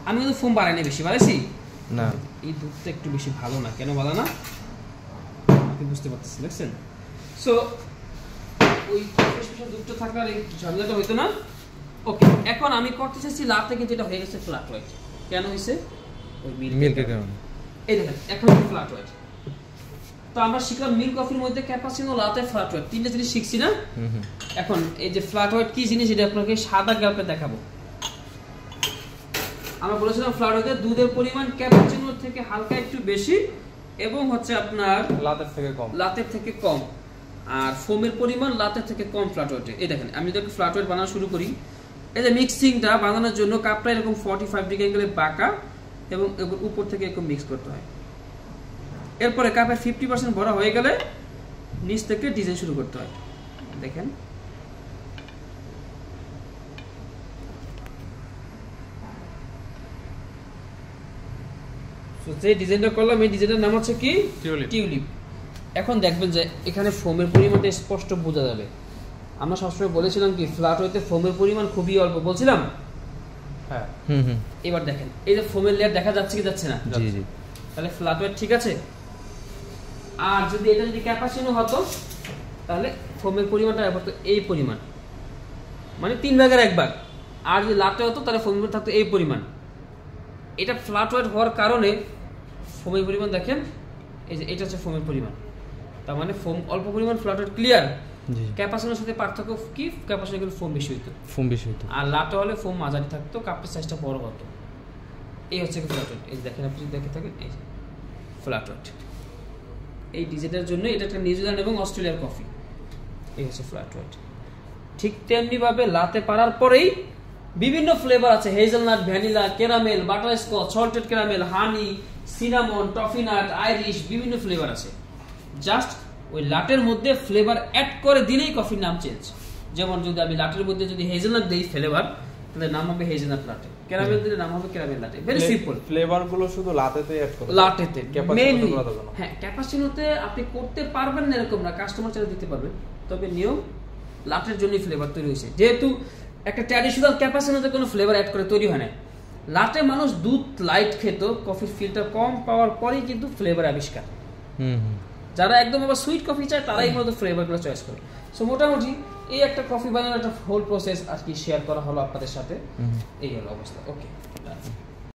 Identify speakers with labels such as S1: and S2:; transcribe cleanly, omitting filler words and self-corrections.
S1: আমি কিন্তু ফোম বাড়াইনি, বেশি বাড়াইছি
S2: না।
S1: এই দুধটা একটু বেশি ভালো না, কেন ভালো না আপনি বুঝতে পারতেছেন, দেখছেন? সো ওই স্পেশাল দুধটা থাকলে আর এই ঝামেলাটা হইতো না। ওকে, এখন আমি করতে চাইছি লাতে, কিন্তু এটা হয়ে গেছে ফ্ল্যাট হোয়াইট। কেন হয়েছে? ওই
S2: মিল্কের কারণে।
S1: এই দেখেন এখন ফ্ল্যাট হোয়াইট। তো আমরা শিখলাম মিল্ক কফির মধ্যে ক্যাপাচিনো, লাতে, ফ্ল্যাট হোয়াইট, তিনটা জিনিস শিখছি না? এখন এই যে ফ্ল্যাট হোয়াইট কি জিনিস, এটা আপনাকে সাদা কাপে দেখাবো। আমরা বলেছিলাম ফ্ল্যাট হোয়াইটে দুধের পরিমাণ ক্যাপাচিনোর থেকে হালকা একটু বেশি এবং হচ্ছে আপনার লাতের থেকে কম, আর ফোমের পরিমাণ লাতের থেকে কম ফ্ল্যাট হোয়াইটে। এই দেখেন আমি যদি ফ্ল্যাট হোয়াইট বানানো শুরু করি, এই যে মিক্সিংটা বানানোর জন্য কাপটা এরকম 45 ডিগ্রি অ্যাঙ্গেলে বাঁকা এবং উপর থেকে এরকম মিক্স করতে হয়। এরপরে কাপের 50% ভরা হয়ে গেলে নিচ থেকে ডিজাইন শুরু করতে হয়। দেখেন যে ডিজাইনটা করলাম, এই ডিজাইনের নাম হচ্ছে কি? টিউলিপ। এখন দেখবেন যে এখানে ফোমের পরিমাণটা স্পষ্ট বোঝা যাবে। আমরা সবসময় বলেছিলাম কি ফ্ল্যাট হোয়াইটে ফোমের পরিমাণ খুবই অল্প, বলছিলাম? হ্যাঁ। এবার দেখেন এই যে ফোমের লেয়ার দেখা যাচ্ছে কি যাচ্ছে না?
S2: জি জি।
S1: তাহলে ফ্ল্যাট হোয়াইট ঠিক আছে। আর যদি এটা যদি ক্যাপাচিনো হতো তাহলে ফোমের পরিমাণটা হতো এই পরিমাণ, মানে 3 ভাগের 1 ভাগ। আর যদি লাটে হতো তাহলে ফোমের থাকতো এই পরিমাণ। এটা ফ্ল্যাট হোয়াইট হওয়ার কারণে ফোমের পরিমাণ দেখেন, এই যে এটা হচ্ছে ফোমের পরিমাণ, তার মানে ফোম অল্প পরিমাণ, ফ্ল্যাট হোয়াইট ক্লিয়ার। ক্যাপাচিনোর সাথে পার্থক্য কি? ক্যাপাচিনো কিন্তু ফোম বেশি হতো, আর লাটে হলে ফোম মাঝারি থাকতো, কাপের সাইজটা বড় হতো। এই হচ্ছে ফ্ল্যাট হোয়াইট। এই দেখেন আপনি দেখে থাকেন, এই ফ্ল্যাট হোয়াইট। এই ডিজাইনের জন্য এটা একটা নিউজিল্যান্ড এবং অস্ট্রেলিয়ার কফি। এই হচ্ছে ফ্ল্যাট হোয়াইট। ঠিক তেমনি ভাবে লাতে পারার পরেই বিভিন্ন ফ্লেভার আছে, hazelnut, vanilla, caramel, butterscotch, salted caramel, honey, cinnamon, toffee nut, Irish, বিভিন্ন ফ্লেভার আছে। জাস্ট ওই লাটের মধ্যে ফ্লেভার অ্যাড করে দিলেই কফির নাম চেঞ্জ। যেমন যদি আমি লাটের মধ্যে যদি হেজেলনাট দেই ফ্লেভার, তাহলে নাম হবে হেজেলনাট লাটে, ক্যারামেল দিলে নাম হবে caramel latte. Very simple.
S3: Flavour গুলো শুধু লাটেতে অ্যাড করতে,
S1: লাটেতে
S3: ক্যাপাচিনোতে করা যাবে না।
S1: হ্যাঁ, ক্যাপাচিনোতে আপনি করতে পারবেন না এরকম না, কাস্টমার চাইলে দিতে পারবেন, তবে নিয়ম লাটের জন্যই ফ্লেভার তৈরি হয়েছে। যেহেতু একটা ট্র্যাডিশনাল ক্যাপাচিনোতে কোনো ফ্লেভার অ্যাড করে তৈরি হয় না। লাটে মানুষ দুধ লাইট খেত, কফির ফিলটা কম পাওয়ার পরেই কিন্তু ফ্লেভার আবিষ্কার। যারা একদম আবার সুইট কফি চায় তারাই মূলত ফ্লেভারগুলো চয়েস করে। সো মোটামুটি এই একটা কফি বানানোর একটা হোল প্রসেস আর কি শেয়ার করা হলো আপনাদের সাথে। এই হলো অবস্থা। ওকে।